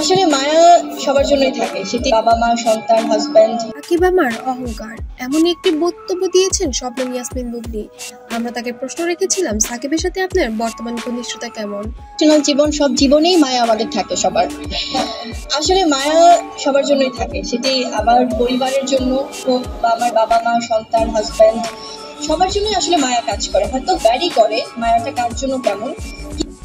আসলে মায়া সবার জন্যই থাকে, সেটি বাবা মা সন্তান হাজব্যান্ড। সাকিব আমার অহংকার এমনই একটি বক্তব্য দিয়েছেন শবনম ইয়াসমিন বুবলি। আমরা তাকে প্রশ্ন রেখেছিলাম সাকিবের সাথে আপনার বর্তমান ঘনিষ্ঠতা কেমন। পার্সোনাল জীবন সব জীবনেই মায়া আমাদের থাকে সবার। আসলে মায়া সবার জন্যই থাকে, সেটি আবার পরিবারের জন্য হোক বা আমার বাবা মা সন্তান হাজব্যান্ড, সবার জন্যই আসলে মায়া কাজ করে, হয়তো ভ্যারি করে মায়াটা কার জন্য কেমন।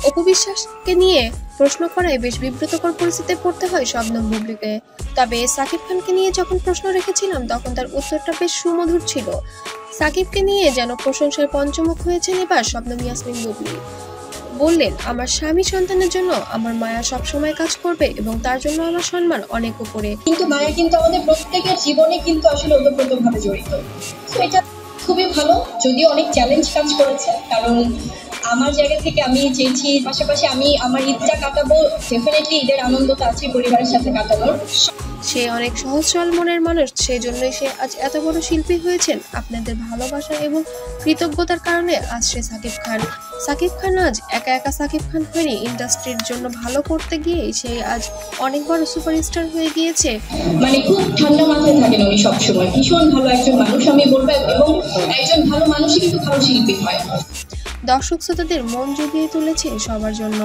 অপু বিশ্বাসকে নিয়ে প্রশ্ন করায় বেশ বিব্রতকর পরিস্থিতিতে পড়তে হয় শবনম বুবলিকে। তবে সাকিব খানকে নিয়ে যখন প্রশ্ন রেখেছিলাম তখন তার উত্তরটা বেশ সুমধুর ছিল। সাকিবকে নিয়ে যেন প্রশংসায় পঞ্চমুখ হয়েছেন এবার শবনম ইয়াসমিন বুবলি। বললেন, আমার স্বামী সন্তানের জন্য আমার মায়া সবসময় কাজ করবে এবং তার জন্য আমার সম্মান অনেক উপরে। কিন্তু মায়া কিন্তু আমাদের প্রত্যেকের জীবনে কিন্তু আসলে ওতপ্রোতভাবে জড়িত। তো এটা খুবই ভালো, যদিও অনেক চ্যালেঞ্জ কাজ করেছে, কারণ আমার জায়গা থেকে আমি চেয়েছি পাশাপাশি আমি আমার ঈদটা কাটাবো, ডেফিনেটলি ঈদের আনন্দটা আছে পরিবারের সাথে কাটানোর। সে অনেক সহজ সরল মনের মানুষ, সেই জন্যই সে আজ এত বড় শিল্পী হয়েছেন। আপনাদের ভালোবাসা এবং কৃতজ্ঞতার কারণে আজ সে সাকিব খান। সাকিব খান আজ একা একা সাকিব খান হয়নি, ইন্ডাস্ট্রির জন্য ভালো করতে গিয়ে সে আজ অনেক বড় সুপারস্টার হয়ে গিয়েছে। মানে খুব ঠান্ডা মাথায় থাকেন উনি সবসময়, ভীষণ ভালো একজন মানুষ আমি বলবো, এবং একজন ভালো মানুষই কিন্তু ভালো শিল্পী হয়। দর্শক শ্রোতাদের মন জুগিয়ে তুলেছে সবার জন্য।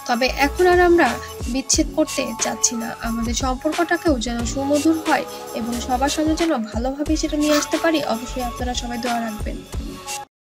তবে এখন আর আমরা বিচ্ছেদ করতে চাচ্ছি না, আমাদের সম্পর্কটাকেও যেন সুমধুর হয় এবং সবার সামনে যেন ভালোভাবে সেটা নিয়ে আসতে পারি। অবশ্যই আপনারা সবাই দোয়া রাখবেন।